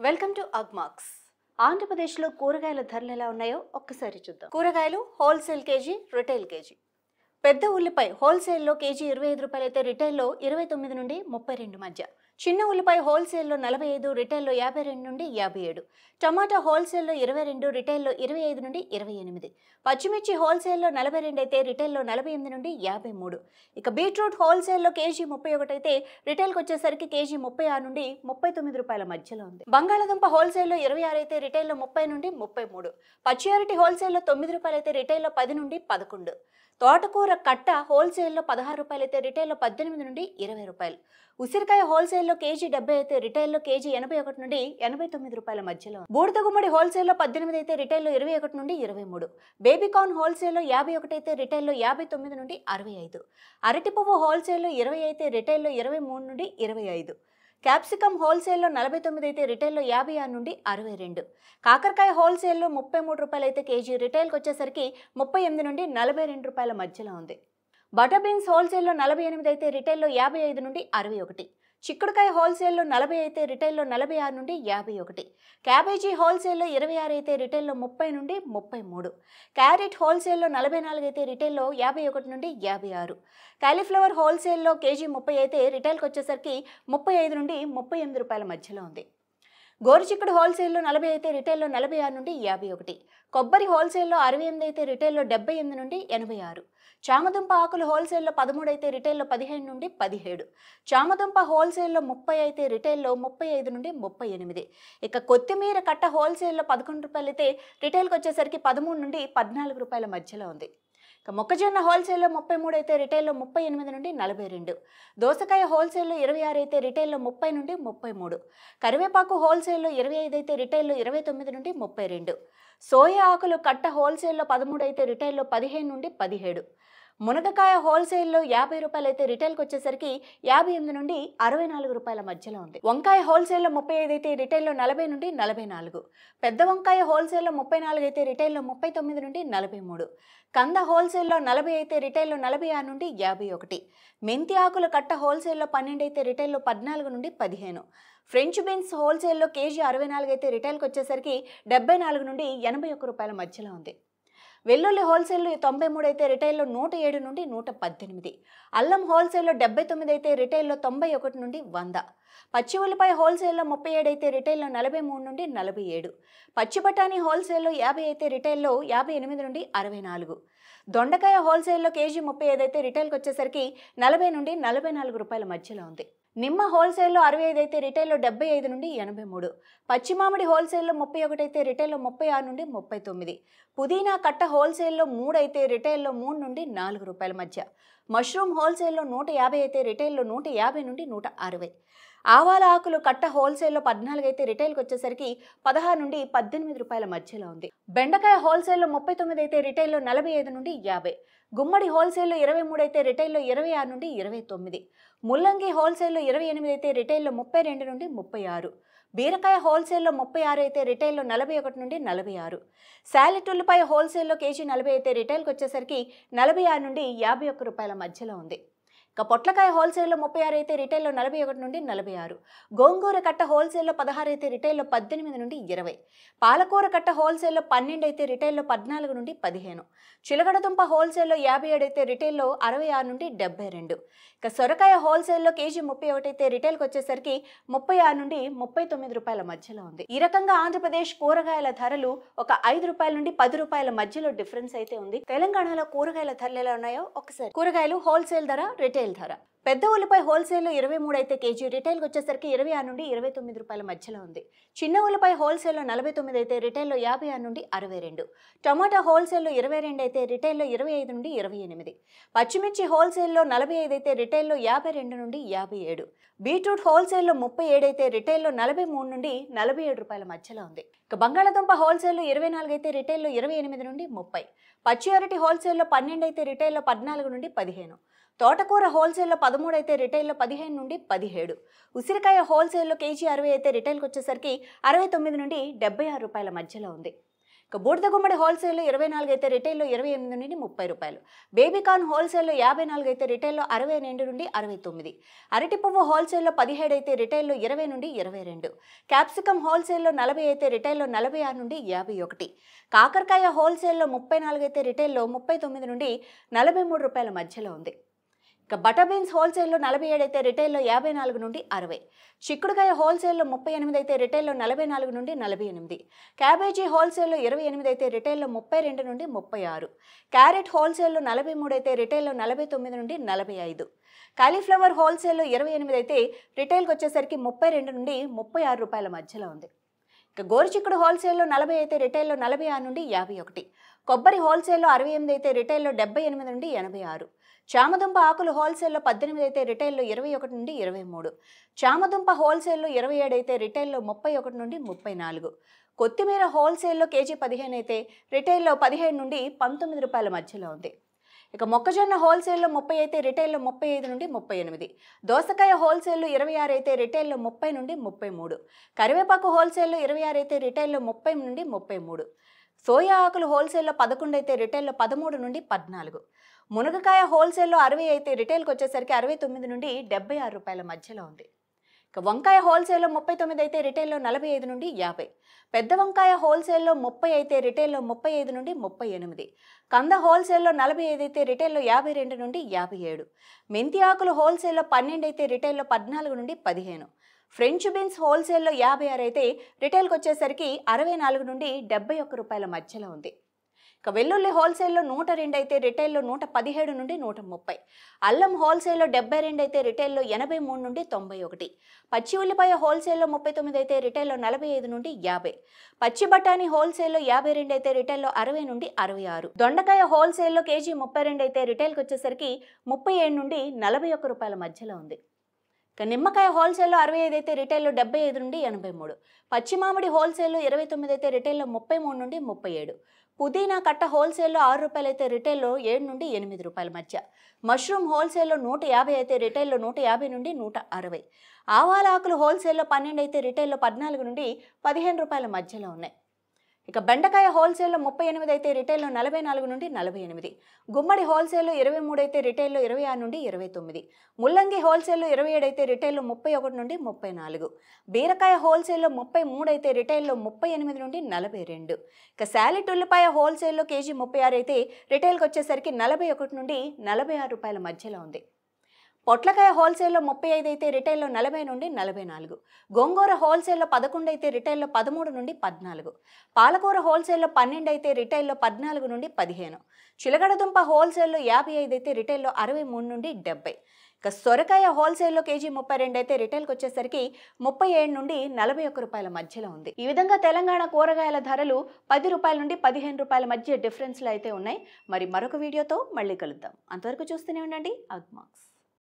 Welcome to అగ్మార్క్స్. ఆంధ్రప్రదేశ్లో కూరగాయల ధరలు ఎలా ఉన్నాయో ఒక్కసారి చూద్దాం. కూరగాయలు హోల్సేల్ కేజీ, రిటైల్ కేజీ. పెద్ద ఉల్లిపాయ హోల్సేల్లో కేజీ 25 రూపాయలు అయితే రిటైల్లో 29 నుండి 32 మధ్య. చిన్న ఉల్లిపాయ హోల్సేల్లో 45, రిటైల్లో 52 నుండి 57. టమాటా హోల్సేల్లో 22, రిటైల్లో 25 నుండి 28. పచ్చిమిర్చి హోల్సేల్లో 42 అయితే రిటైల్లో 48 నుండి 53. ఇక బీట్రూట్ హోల్సేల్లో కేజీ 31 అయితే రిటైల్కి వచ్చేసరికి కేజీ 36 నుండి 39 రూపాయల మధ్యలో ఉంది. బంగాళాదుంప హోల్సేల్లో 26 అయితే రిటైల్లో 30 నుండి 33. పచ్చి అరటి హోల్సేల్లో 9 రూపాయలు అయితే రిటైల్లో 10 నుండి 11. తోటకూర కట్ట హోల్సేల్లో 16 రూపాయలు అయితే రిటైల్లో 18 నుండి 20 రూపాయలు. ఉసిరికాయ హోల్సేల్లో కేజీ 70 అయితే రిటైల్లో కేజీ 81 నుండి 89 రూపాయల మధ్యలో. బూడిద గుమ్మడి హోల్సేల్లో 18 అయితే రిటైల్లో 21 నుండి 23. బేబీకార్న్ హోల్సేల్లో 51 అయితే రిటైల్లో 59 నుండి 65. అరటి పువ్వు హోల్సేల్లో 20 అయితే రిటైల్లో 23 నుండి 25. క్యాప్సికమ్ హోల్సేల్లో 49 అయితే రిటైల్లో 56 నుండి 62. కాకరకాయ హోల్సేల్లో 33 రూపాయలు అయితే కేజీ, రిటైల్కి వచ్చేసరికి 38 నుండి 42 రూపాయల మధ్యలో ఉంది. బటర్ బీన్స్ హోల్సేల్లో 48 అయితే రిటైల్లో 55 నుండి 61. చిక్కుడుకాయ హోల్సేల్లో 40 అయితే రిటైల్లో 46 నుండి 51. క్యాబేజీ హోల్సేల్లో 26 అయితే రిటైల్లో 30 నుండి 33. క్యారెట్ హోల్సేల్లో 44 అయితే రిటైల్లో 51 నుండి 56. కాలీఫ్లవర్ హోల్సేల్లో కేజీ 30 అయితే రిటైల్కి వచ్చేసరికి 35 నుండి 38 రూపాయల మధ్యలో ఉంది. గోరుచిక్కుడు హోల్సేల్లో 40 అయితే రిటైల్లో 46 నుండి 51. కొబ్బరి హోల్సేల్లో 68 అయితే రిటైల్లో 78 నుండి 86. చామదుంప ఆకులు హోల్సేల్లో 13 అయితే రిటైల్లో 15 నుండి 17. చామదుంప హోల్సేల్లో 30 అయితే రిటైల్లో 35 నుండి 38. ఇక కొత్తిమీర కట్ట హోల్సేల్లో 11 రూపాయలు అయితే రిటైల్కి వచ్చేసరికి 13 నుండి 14 రూపాయల మధ్యలో ఉంది. ఇక మొక్కజొన్న హోల్సేల్లో 33 అయితే రిటైల్లో 38 నుండి 42. దోసకాయ హోల్సేల్లో 26 అయితే రిటైల్లో 30 నుండి 33. కరివేపాకు హోల్సేల్లో 25 అయితే రిటైల్లో 29 నుండి 32. సోయా ఆకులు కట్ట హోల్సేల్లో 13 అయితే రిటైల్లో 15 నుండి 17. మునగకాయ హోల్సేల్లో 50 రూపాయలు అయితే రిటైల్కి వచ్చేసరికి 58 నుండి 64 రూపాయల మధ్యలో ఉంది. వంకాయ హోల్సేల్లో 35 అయితే రిటైల్లో 40 నుండి 44. పెద్ద వంకాయ హోల్సేల్లో 34 అయితే రిటైల్లో 39 నుండి 43. కంద హోల్సేల్లో 40 అయితే రిటైల్లో 46 నుండి 51. మెంతి ఆకుల కట్ట హోల్సేల్లో 12 అయితే రిటైల్లో 14 నుండి 15. ఫ్రెంచ్ బీన్స్ హోల్సేల్లో కేజీ 64 అయితే రిటైల్కి వచ్చేసరికి 74 నుండి 81 రూపాయల మధ్యలో ఉంది. వెల్లుల్లి హోల్సేల్లో 93 అయితే రిటైల్లో 107 నుండి 118. అల్లం హోల్సేల్లో 79 అయితే రిటైల్లో 91 నుండి 100. పచ్చి ఉల్లిపాయ హోల్సేల్లో 37 అయితే రిటైల్లో 43 నుండి 47. పచ్చి బఠానీ హోల్సేల్లో 50 అయితే రిటైల్లో 58 నుండి 64. దొండకాయ హోల్సేల్లో కేజీ 35 అయితే రిటైల్కి వచ్చేసరికి 40 నుండి 44 రూపాయల మధ్యలో ఉంది. నిమ్మ హోల్సేల్లో 65 అయితే రిటైల్లో 75 నుండి 83. పచ్చి మామిడి హోల్సేల్లో 31 అయితే రిటైల్లో 36 నుండి 39. పుదీనా కట్ట హోల్సేల్లో 3 అయితే రిటైల్లో 3 నుండి 4 రూపాయల మధ్య. మష్రూమ్ హోల్సేల్లో 150 అయితే రిటైల్లో 150 నుండి 160. ఆవాల ఆకులు కట్ట హోల్సేల్లో 14 అయితే రిటైల్కి వచ్చేసరికి 16 నుండి 18 రూపాయల మధ్యలో ఉంది. బెండకాయ హోల్సేల్లో 39 అయితే రిటైల్లో 45 నుండి 50. గుమ్మడి హోల్సేల్లో 23 అయితే రిటైల్లో 26 నుండి 29. ముల్లంగి హోల్సేల్లో 28 అయితే రిటైల్లో 32 నుండి 36. బీరకాయ హోల్సేల్లో 36 అయితే రిటైల్లో 41 నుండి 46. శాలెట్ ఉల్లిపాయ హోల్సేల్లో కేజీ 40 అయితే రిటైల్కి వచ్చేసరికి 46 నుండి 51 రూపాయల మధ్యలో ఉంది. ఇక పొట్లకాయ హోల్సేల్లో 36 అయితే రిటైల్లో 41 నుండి 46. గోంగూర కట్ట హోల్సేల్లో 16 అయితే రిటైల్లో 18 నుండి 20. పాలకూర కట్ట హోల్సేల్లో 12 అయితే రిటైల్లో 14 నుండి 15. చిలగడదుంప హోల్సేల్లో 57 అయితే రిటైల్లో 66 నుండి 72. ఇక సొరకాయ హోల్సేల్లో కేజీ 31 అయితే రిటైల్కి వచ్చేసరికి 36 నుండి 39 రూపాయల మధ్యలో ఉంది. ఈ రకంగా ఆంధ్రప్రదేశ్ కూరగాయల ధరలు ఒక 5 రూపాయల నుండి 10 రూపాయల మధ్యలో డిఫరెన్స్ అయితే ఉంది. తెలంగాణలో కూరగాయల ధరలు ఎలా ఉన్నాయో ఒకసారి. కూరగాయలు హోల్సేల్ ధర, రిటైల్ ధర. పెద్ద ఉల్లిపాయ హోల్సేల్లో 23 అయితే కేజీ, రిటైల్కి వచ్చేసరికి 26 నుండి 29 రూపాయల మధ్యలో ఉంది. చిన్న ఉల్లిపాయ హోల్సేల్లో 49 అయితే రిటైల్లో 56 నుండి 62. టమాటా హోల్సేల్లో 22 అయితే రిటైల్లో 25 నుండి 28. పచ్చిమిర్చి హోల్సేల్లో 45 అయితే రిటైల్లో 52 నుండి 57. బీట్రూట్ హోల్సేల్లో 37 అయితే రిటైల్లో 43 నుండి 47 రూపాయల మధ్యలో ఉంది. ఇక బంగాళాదుంప హోల్సేల్లో 24 అయితే రిటైల్లో 28 నుండి 30. పచ్చి అరటి హోల్సేల్లో 12 అయితే రిటైల్లో 14 నుండి 15. తోటకూర హోల్సేల్లో 13 అయితే రిటైల్లో 15 నుండి 17. ఉసిరికాయ హోల్సేల్లో కేజీ 60 అయితే రిటైల్కి వచ్చేసరికి 69 నుండి 76 రూపాయల మధ్యలో ఉంది. ఇక బూడిద గుమ్మడి హోల్సేల్లో 24 అయితే రిటైల్లో 28 నుండి 30 రూపాయలు. బేబీకార్న్ హోల్సేల్లో 54 అయితే రిటైల్లో 62 నుండి 69. అరటి పువ్వు హోల్సేల్లో 17 అయితే రిటైల్లో 20 నుండి 22. క్యాప్సికమ్ హోల్సేల్లో 40 అయితే రిటైల్లో 46 నుండి 51. కాకరకాయ హోల్సేల్లో 34 అయితే రిటైల్లో 39 నుండి 43 రూపాయల మధ్యలో ఉంది. ఇక బటర్ బీన్స్ హోల్సేల్లో 47 అయితే రిటైల్లో 54 నుండి 60. చిక్కుడుకాయ హోల్సేల్లో 38 అయితే రిటైల్లో 44 నుండి 48. క్యాబేజీ హోల్సేల్లో 28 అయితే రిటైల్లో 32 నుండి 36. క్యారెట్ హోల్సేల్లో 43 అయితే రిటైల్లో 49 నుండి 45. కాలీఫ్లవర్ హోల్సేల్లో 28 అయితే రిటైల్కి వచ్చేసరికి 32 నుండి 36 రూపాయల మధ్యలో ఉంది. ఇక గోరుచిక్కుడు హోల్సేల్లో 40 అయితే రిటైల్లో 46 నుండి 51. కొబ్బరి హోల్సేల్లో 68 అయితే రిటైల్లో 78 నుండి 86. చామదుంప ఆకులు హోల్సేల్లో 18 అయితే రిటైల్లో 21 నుండి 23. చామదుంప హోల్సేల్లో 27 అయితే రిటైల్లో 31 నుండి 34. కొత్తిమీర హోల్సేల్లో కేజీ 15 అయితే రిటైల్లో 15 నుండి 19 రూపాయల మధ్యలో ఉంది. ఇక మొక్కజొన్న హోల్సేల్లో 30 అయితే రిటైల్లో 35 నుండి 38. దోసకాయ హోల్సేల్లో 26 అయితే రిటైల్లో 30 నుండి 33. కరివేపాకు హోల్సేల్లో 26 అయితే రిటైల్లో 30 నుండి 33. సోయా ఆకులు హోల్సేల్లో 11 అయితే రిటైల్లో 13 నుండి 14. మునగకాయ హోల్సేల్లో 60 అయితే రిటైల్కి వచ్చేసరికి 69 నుండి 76 రూపాయల మధ్యలో ఉంది. ఇక వంకాయ హోల్సేల్లో 39 అయితే రిటైల్లో 45 నుండి 50. పెద్ద వంకాయ హోల్సేల్లో 30 అయితే రిటైల్లో 35 నుండి 38. కంద హోల్సేల్లో 45 అయితే రిటైల్లో 52 నుండి 57. మెంతి ఆకులు హోల్సేల్లో 12 అయితే రిటైల్లో 14 నుండి 15. ఫ్రెంచ్ బీన్స్ హోల్సేల్లో 56 అయితే రిటైల్కి వచ్చేసరికి 64 నుండి 71 రూపాయల మధ్యలో ఉంది. ఇక వెల్లుల్లి హోల్సేల్లో 102 అయితే రిటైల్లో 117 నుండి 130. అల్లం హోల్సేల్లో 72 అయితే రిటైల్లో 83 నుండి 91. పచ్చి ఉల్లిపాయ హోల్సేల్లో 39 అయితే రిటైల్లో 45 నుండి 50. పచ్చి బఠానీ హోల్సేల్లో 52 అయితే రిటైల్లో 60 నుండి 66. దొండకాయ హోల్సేల్లో కేజీ 32 అయితే రిటైల్కి వచ్చేసరికి 37 నుండి 41 రూపాయల మధ్యలో ఉంది. ఇక నిమ్మకాయ హోల్సేల్లో 65 అయితే రిటైల్లో 75 నుండి 83. పచ్చి మామిడి హోల్సేల్లో 29 అయితే రిటైల్లో 33 నుండి 37. పుదీనా కట్ట హోల్సేల్లో 6 రూపాయలు అయితే రిటైల్లో 7 నుండి 8 రూపాయల మధ్య. మష్రూమ్ హోల్సేల్లో 150 అయితే రిటైల్లో 150 నుండి 160. ఆవాల ఆకులు హోల్సేల్లో 12 అయితే రిటైల్లో 14 నుండి 15 రూపాయల మధ్యలో ఉన్నాయి. ఇక బెండకాయ హోల్సేల్లో 38 అయితే రిటైల్లో 44 నుండి 48. గుమ్మడి హోల్సేల్లో 23 అయితే రిటైల్లో 26 నుండి 29. ముల్లంగి హోల్సేల్లో 27 అయితే రిటైల్లో 31 నుండి 34. బీరకాయ హోల్సేల్లో 33 అయితే రిటైల్లో 38 నుండి 42. ఇక శాలెట్ ఉల్లిపాయ హోల్సేల్లో కేజీ 36 అయితే రిటైల్కి వచ్చేసరికి 41 నుండి 46 రూపాయల మధ్యలో ఉంది. పొట్లకాయ హోల్సేల్లో 35 అయితే రిటైల్లో 40 నుండి 44. గోంగూర హోల్సేల్లో 11 అయితే రిటైల్లో 13 నుండి 14. పాలకూర హోల్సేల్లో 12 అయితే రిటైల్లో 14 నుండి 15. చిలగడదుంప హోల్సేల్లో 55 అయితే రిటైల్లో 63 నుండి 70. ఇక సొరకాయ హోల్సేల్లో కేజీ 32 అయితే రిటైల్కి వచ్చేసరికి 37 నుండి 41 రూపాయల మధ్యలో ఉంది. ఈ విధంగా తెలంగాణ కూరగాయల ధరలు 10 రూపాయల నుండి 15 రూపాయల మధ్య డిఫరెన్స్లు అయితే ఉన్నాయి. మరి మరొక వీడియోతో మళ్ళీ కలుద్దాం. అంతవరకు చూస్తూనే ఉండండి అగ్మాక్స్.